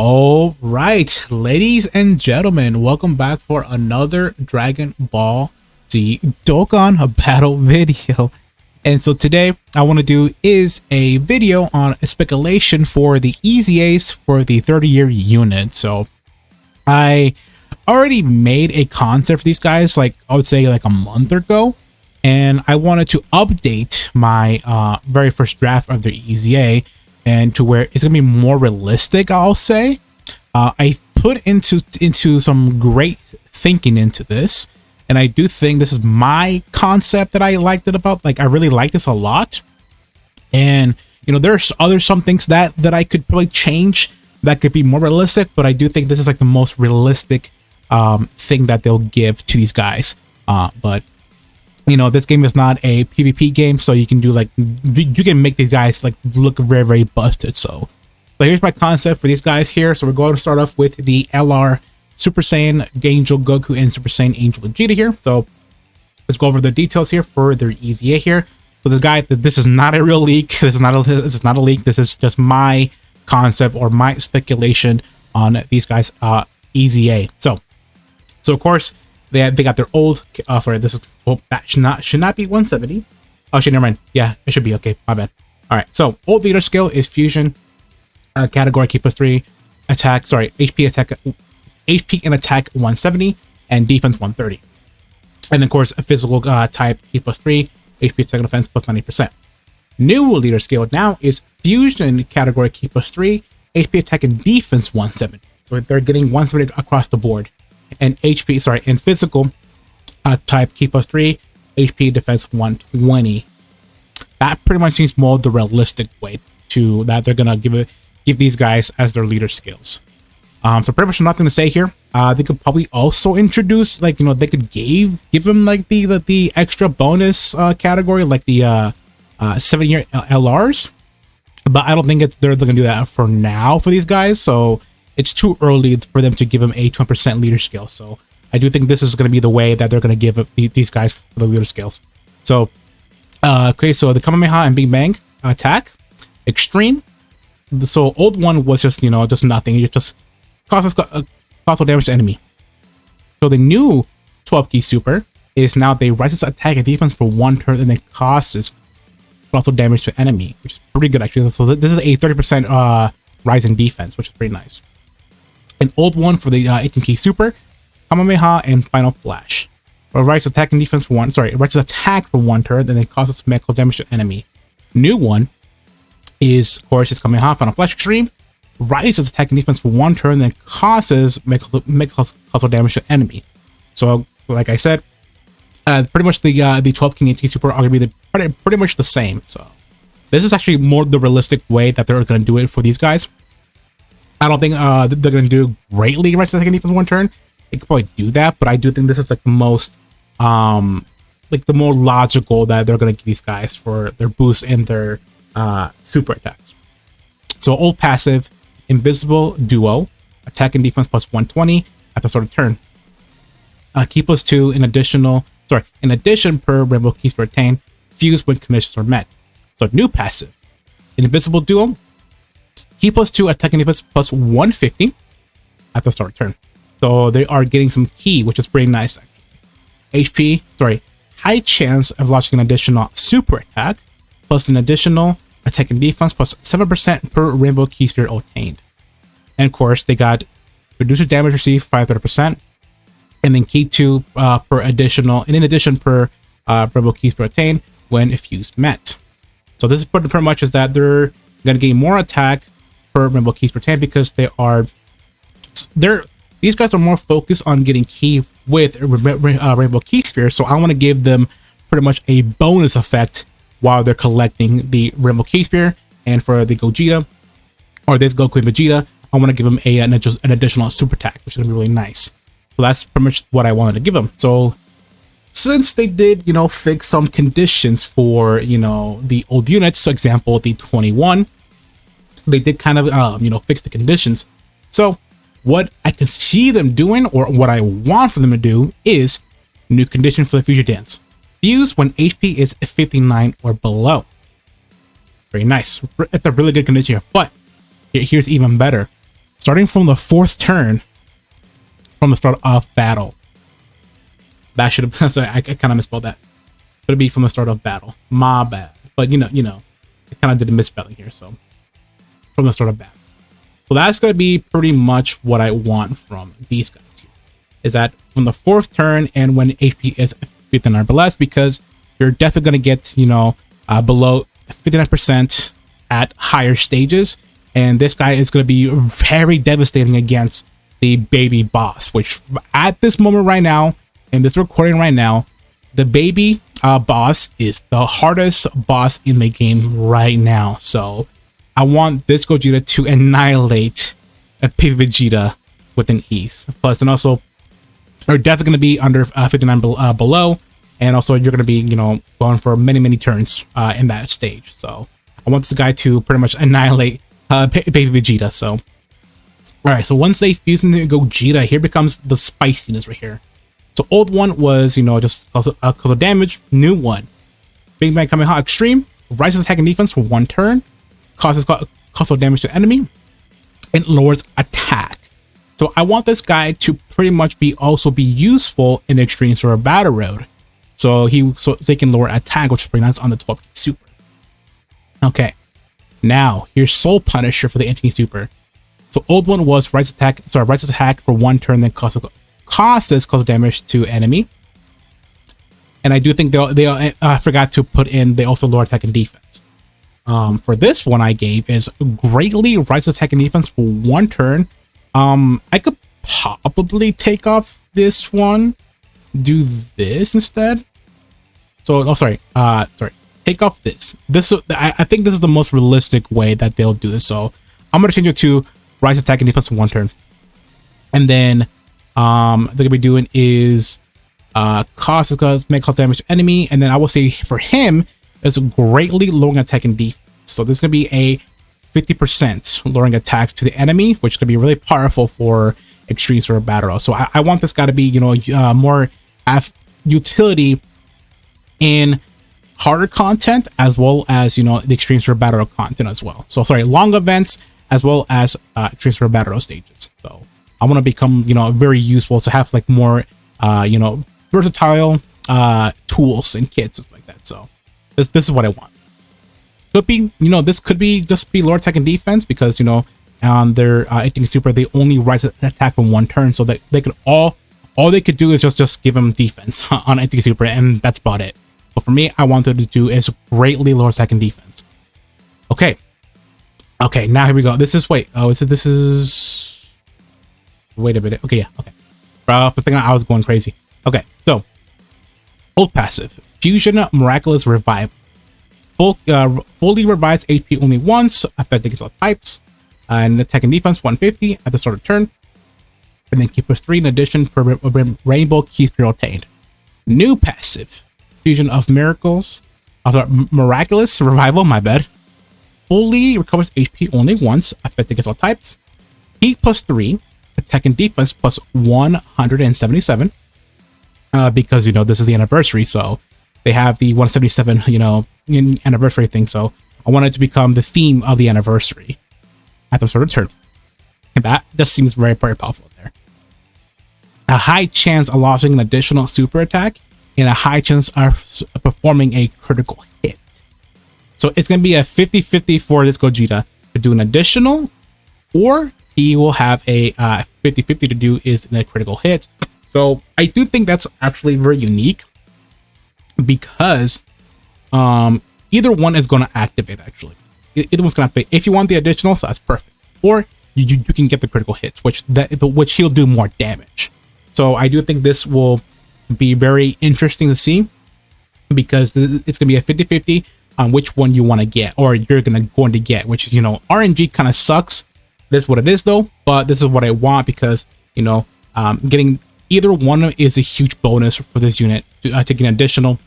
All right, ladies and gentlemen, welcome back for another Dragon Ball Z Dokkan battle video. And so today I want to do is a video on a speculation for the EZAs for the 30-year unit. So I already made a concept for these guys, like I would say like a month ago, and I wanted to update my very first draft of the EZA and to where it's gonna be more realistic. I'll say I put into some great thinking into this, and I do think this is my concept that I liked it about. Like I really like this a lot, and you know there's some things that I could probably change that could be more realistic, but I do think this is like the most realistic thing that they'll give to these guys. But you know, this game is not a PvP game, so you can do like you can make these guys like look very, very busted. So here's my concept for these guys here. So we're going to start off with the LR Super Saiyan Angel Goku and Super Saiyan Angel Vegeta here. So let's go over the details here for their EZA here. So the guy, this is not a real leak. This is not a leak. This is just my concept or my speculation on these guys EZA. So of course they got their old this is that should not be 170. Oh shit, never mind. Yeah, it should be okay. My bad. All right, so old leader skill is fusion, category Ki +3, attack, HP and attack 170 and defense 130. And of course a physical type Ki +3, HP attack and defense plus 90%. New leader skill now is fusion category Ki +3, HP attack and defense 170. So they're getting 170 across the board. And and physical type Ki +3, HP defense 120. That pretty much seems more the realistic way to that they're gonna give these guys as their leader skills. So pretty much nothing to say here. They could probably also introduce, like, you know, they could give them like the extra bonus category, like the 7-year LRs, but I don't think they're gonna do that for now for these guys. So it's too early for them to give them a 20% leader skill. So I do think this is going to be the way that they're going to give these guys the leader skills. So, okay, so the Kamehameha and Big Bang attack, extreme. So old one was just, you know, just nothing. It just causes colossal damage to enemy. So the new 12 key super is now they rises attack and defense for 1 turn and then causes colossal damage to enemy, which is pretty good actually. So this is a 30% rise in defense, which is pretty nice. An old one for the 18 key super, Kamehameha and Final Flash. Rises attack and defense for rises attack for 1 turn and then causes medical damage to enemy. New one is, of course, it's Kamehameha Final Flash Extreme. Rises attack and defense for 1 turn and then causes medical damage to enemy. So, like I said, pretty much the 12 king 18 super are going to be pretty much the same. So this is actually more the realistic way that they're going to do it for these guys. I don't think they're going to do greatly right second defense 1 turn. They could probably do that, but I do think this is like the most, like the more logical that they're going to give these guys for their boost and their super attacks. So old passive, invisible duo, attack and defense plus 120 at the start of turn. Ki +2 in addition per rainbow keys per attain, fuse when conditions are met. So new passive, invisible duo, Ki +2 attack and defense plus 150 at the start of turn. So they are getting some ki, which is pretty nice actually. High chance of launching an additional super attack plus an additional attack and defense plus 7% per rainbow key sphere obtained. And of course they got reduced damage received by 30% and then Ki 2 per additional, and in addition per rainbow key sphere obtained when fuse met. So this is pretty much is that they're going to gain more attack per rainbow keys per 10 because these guys are more focused on getting ki with rainbow key sphere. So I want to give them pretty much a bonus effect while they're collecting the rainbow key sphere. And for the Gogeta or this Goku and Vegeta, I want to give them an additional super attack, which is gonna be really nice. So that's pretty much what I wanted to give them. So since they did, you know, fix some conditions for, you know, the old units, for example, the 21, they did kind of, you know, fix the conditions. So what I can see them doing, or what I want for them to do, is new condition for the future dance. Fuse when HP is 59 or below. Very nice. It's a really good condition here. But here's even better. starting from the 4th turn from the start of battle. That should have, sorry, I kind of misspelled that. It'll be from the start of battle. My bad. But you know, I kind of did a misspelling here. So from the start of battle. So that's going to be pretty much what I want from these guys here. Is that from the 4th turn and when HP is 59 or less, because you're definitely going to get, below 59% at higher stages. And this guy is going to be very devastating against the baby boss, which at this moment right now, in this recording right now, the baby boss is the hardest boss in the game right now. So I want this Gogeta to annihilate a PHY Vegeta with an ease. Plus, then also, you're definitely going to be under 59 below. And also, you're going to be, going for many, many turns in that stage. So I want this guy to pretty much annihilate baby Vegeta. So, all right. So once they fuse into Gogeta, here becomes the spiciness right here. So old one was, just cause of damage. New one, Big Bang Kamehameha Extreme, rises attack and defense for 1 turn, causes of damage to enemy, and lowers attack. So I want this guy to pretty much also be useful in Extreme Sort of Battle Road. So they can lower attack, which is pretty nice on the 12 Super. Okay, now here's Soul Punisher for the NT Super. So old one was rises attack for 1 turn, then causes damage to enemy. And I do think they forgot to put in, they also lower attack and defense. For this one I gave is greatly rises attack and defense for 1 turn. I could probably take off this one, do this instead. So, take off this. I think this is the most realistic way that they'll do this. So I'm gonna change it to rise attack and defense for 1 turn. And then they're gonna be doing is cause damage to enemy, and then I will say for him is greatly lowering attack and defense. So there's gonna be a 50% lowering attack to the enemy, which could be really powerful for Extreme Sort of Battle. So I want this guy to be more have utility in harder content as well as the Extreme Sort of Battle content as well. So sorry, long events as well as Extreme Sort of Battle stages. So I want to become very useful to have like more versatile tools and kits and stuff like that. So this is what I want. Could be this could be just be lower attack and defense, because on their NT Super they only rise attack from 1 turn, so that they could all they could do is just give them defense on NT Super, and that's about it. But for me, I wanted to do is greatly lower attack and defense. Okay, now here we go. This is wait a minute. Okay, yeah, okay. I was going crazy. Okay, so old passive fusion miraculous revive. Fully revives HP only once, affecting all types, and attack and defense 150 at the start of turn, and then keep plus 3 in addition per rainbow keys period obtained. New passive fusion of miraculous revival. My bad. Fully recovers HP only once, affecting all types. Heat plus 3, attack and defense plus 177. Because this is the anniversary, so they have the 177 anniversary thing. So I want it to become the theme of the anniversary at the start of turn. And that just seems very, very powerful there. A high chance of launching an additional super attack and a high chance of performing a critical hit. So it's going to be a 50-50 for this Gogeta to do an additional, or he will have a 50-50 to do is a critical hit. So I do think that's actually very unique, because either one is going to activate. Actually, either one's going to activate. If you want the additional, so that's perfect. Or you can get the critical hits, which he'll do more damage. So I do think this will be very interesting to see, because it's going to be a 50-50 on which one you want to get, or you're going to get, which is RNG kind of sucks. This is what it is though, but this is what I want, because getting either one is a huge bonus for this unit to get an additional,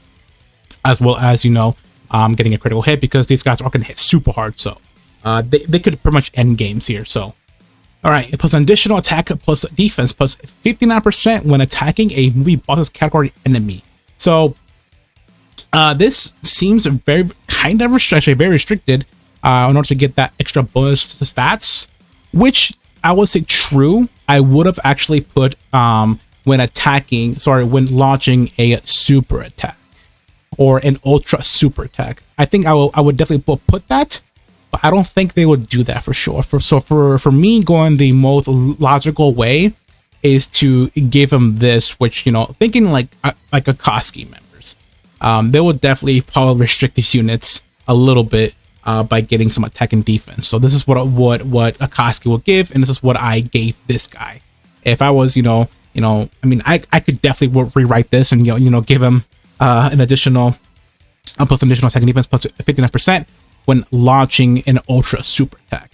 as well as getting a critical hit, because these guys are going to hit super hard. So they could pretty much end games here. So all right, plus an additional attack plus defense plus 59% when attacking a movie boss's category enemy. So this seems very very restricted in order to get that extra bonus to stats, which I would say true, I would have actually put when launching a super attack or an ultra super attack. I think I would definitely put that, but I don't think they would do that for sure. For me, going the most logical way is to give them this, which, you know, thinking like Akatsuki members, they will definitely probably restrict these units a little bit by getting some attack and defense. So this is what Akatsuki will give, and this is what I gave this guy. If I was, I mean, I could definitely rewrite this and give him an additional plus additional attack and defense plus 59% when launching an ultra super attack.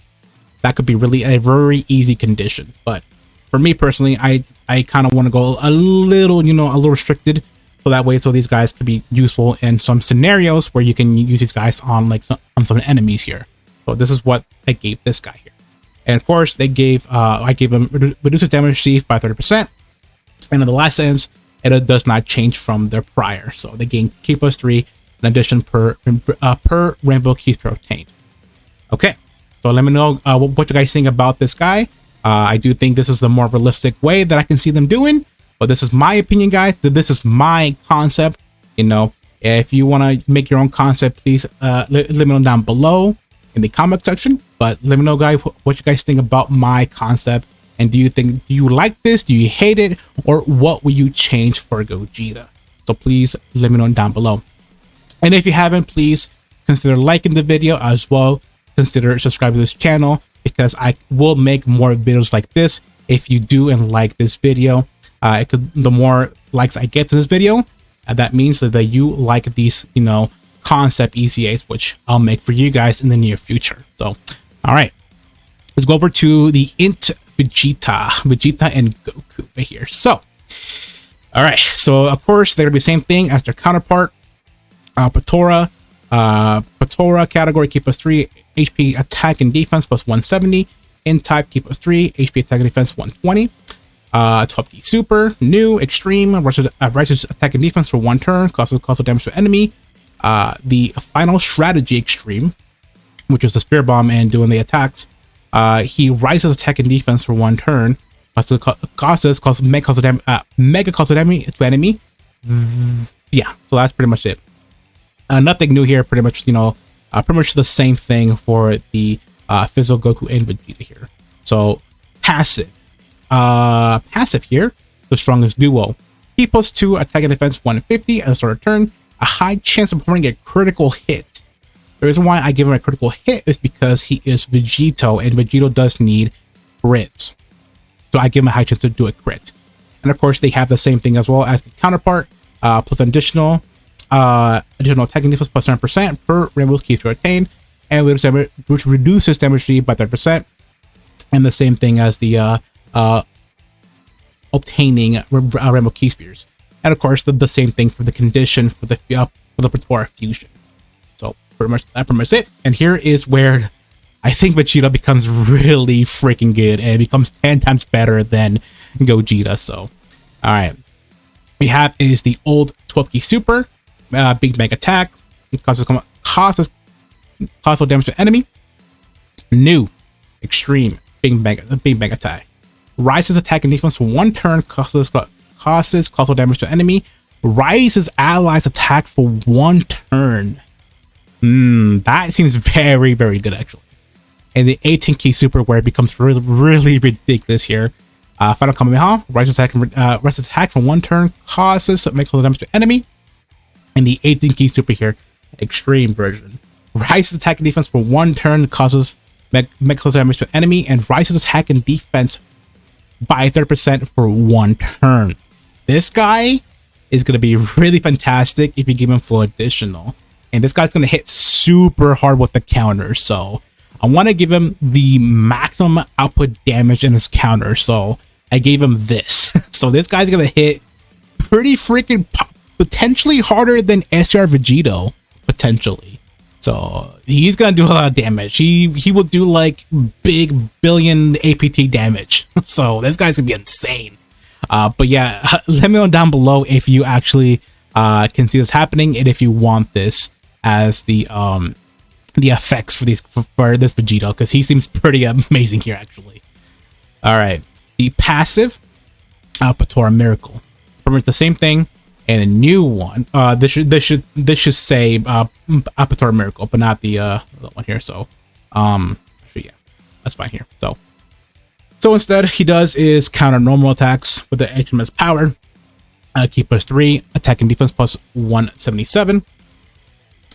That could be really a very easy condition, but for me personally, I kind of want to go a little, a little restricted, so that way, so these guys could be useful in some scenarios where you can use these guys on some enemies here. So this is what I gave this guy here, and of course they gave I gave him reduce damage received by 30%, and in the last sentence, it does not change from their prior. So they gain Ki plus 3 in addition per rainbow keys per obtained. Okay, so let me know what you guys think about this guy. I do think this is the more realistic way that I can see them doing, but this is my opinion, guys. This is my concept. If you want to make your own concept, please let me know down below in the comment section. But let me know, guys, what you guys think about my concept, and do you like this? Do you hate it? Or what will you change for Gogeta? So please let me know down below. And if you haven't, please consider liking the video, as well consider subscribing to this channel, because I will make more videos like this if you do and like this video. The more likes I get to this video, that means that you like these, concept EZAs, which I'll make for you guys in the near future. So, all right, let's go over to the INT Vegeta and Goku right here. So, all right, so of course they're gonna be the same thing as their counterpart, Patora category Ki plus 3 HP attack and defense plus 170, in type Ki plus 3 HP attack and defense 120, 12 key super, new, extreme, rises attack and defense for 1 turn, causes damage to enemy. The final strategy extreme, which is the spear bomb and doing the attacks, he rises attack and defense for 1 turn, causes mega cost damage to enemy. Yeah, so that's pretty much it. Nothing new here, pretty much, pretty much the same thing for the physical Goku and Vegeta here. So passive here, the strongest duo. Ki plus 2 attack and defense 150 at the start of turn, a high chance of performing a critical hit. The reason why I give him a critical hit is because he is Vegito, and Vegito does need crits. So I give him a high chance to do a crit. And of course, they have the same thing as well as the counterpart, plus an additional attack and defense plus 7% per rainbow keys to attain, and which reduces damage received by 30%, and the same thing as the obtaining rainbow key spears, and of course the same thing for the condition for the Patora fusion. So pretty much it. And here is where I think Vegeta becomes really freaking good and becomes 10 times better than Gogeta. So all right, we have is the old 12 key super, big bang attack, it causes damage to enemy. New, extreme, big bang attack, rises attack and defense for 1 turn, causes causal damage to enemy, rises allies attack for 1 turn. That seems very, very good actually. And the 18 key super, where it becomes really, really ridiculous here. Final Kamehameha, rises attack for 1 turn, causes damage to enemy. And the 18 key super here, extreme version, rises attack and defense for 1 turn, causes mega damage to enemy, and rises attack and defense by 30% for 1 turn. This guy is going to be really fantastic if you give him full additional, and this guy's going to hit super hard with the counter. So I want to give him the maximum output damage in his counter, so I gave him this. So this guy's going to hit pretty freaking potentially harder than SR Vegito, potentially. So he's gonna do a lot of damage. He will do like big billion APT damage. So this guy's gonna be insane. But yeah, let me know down below if you actually can see this happening, and if you want this as the effects for this Vegito, because he seems pretty amazing here actually. All right, the passive Alpator Miracle. Pretty much the same thing, and a new one. This should say Alpator Miracle, but not the one here. So, yeah, that's fine here. So instead, he does is counter normal attacks with the HMS power. Keep plus 3, attack and defense plus 177.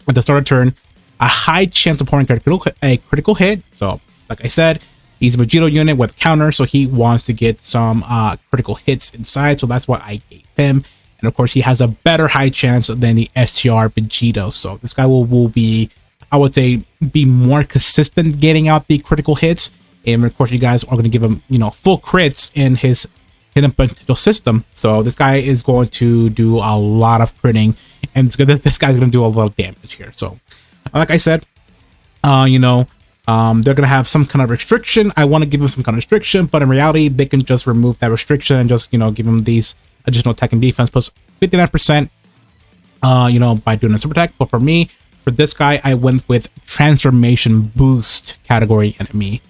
At the start of turn, a high chance of pouring a critical hit. So, like I said, he's a Vegito unit with counter, so he wants to get some critical hits inside. So that's what I gave him. And of course, he has a better high chance than the STR Vegito. So this guy will be, I would say, be more consistent getting out the critical hits. And of course, you guys are going to give him, full crits in his hidden potential system. So this guy is going to do a lot of critting, and this guy's going to do a lot of damage here. So, like I said, they're going to have some kind of restriction. I want to give him some kind of restriction, but in reality, they can just remove that restriction and just, give him these additional attack and defense plus 59%, by doing a super attack. But for me, for this guy, I went with transformation boost category enemy.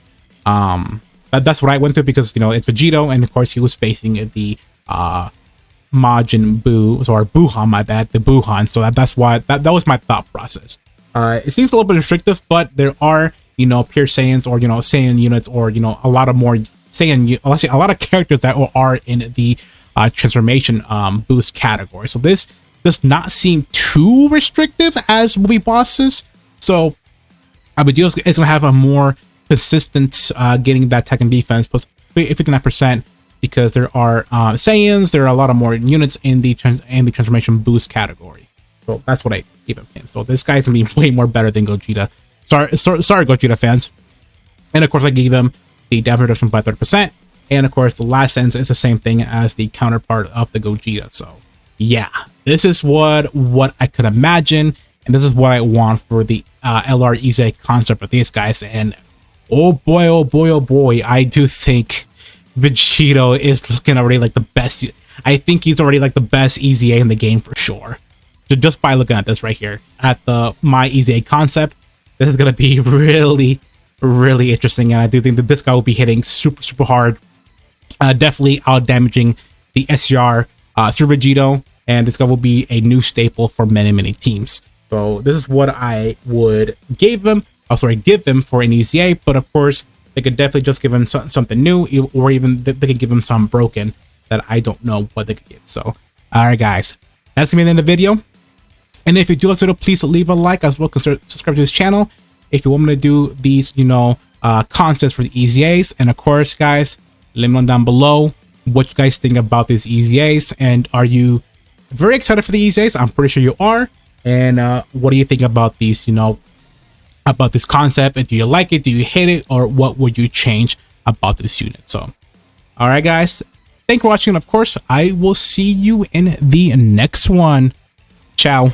That's what I went through because, it's Vegito, and of course he was facing the Majin Buu, or Buhan, my bad, the Buhan. So that's why that was my thought process. It seems a little bit restrictive, but there are, pure Saiyans or, Saiyan units or, a lot of more Saiyan, actually a lot of characters that are in the transformation boost category. So this does not seem too restrictive as movie bosses. So Vegito is going to have a more consistent getting that attack and defense plus 59%, because there are Saiyans, there are a lot of more units in the transformation boost category. So that's what I gave him. So this guy's gonna be way more better than Gogeta. Sorry Gogeta fans. And of course I gave him the damage reduction by 30%, and of course the last sentence is the same thing as the counterpart of the Gogeta. So yeah, this is what I could imagine, and this is what I want for the LR EZA concept for these guys. And oh boy, I do think Vegito is looking already like the best. I think he's already like the best EZA in the game for sure. Just by looking at this right here, at the my EZA concept, this is gonna be really, really interesting. And I do think that this guy will be hitting super hard, definitely out damaging the SCR Super Vegito, and this guy will be a new staple for many teams. So this is what I would give him for an EZA, but of course they could definitely just give him something new, or even they could give him some broken that I don't know what they could give. So all right guys, that's gonna be the end of the video, and if you do like this video, please leave a like, as well consider subscribe to this channel if you want me to do these concepts for the EZAs. And of course guys, let me know down below what you guys think about these EZAs, and are you very excited for the EZAs? I'm pretty sure you are. And what do you think about these, about this concept? And do you like it? Do you hate it? Or what would you change about this unit? So, all right, guys. Thanks for watching. And of course, I will see you in the next one. Ciao.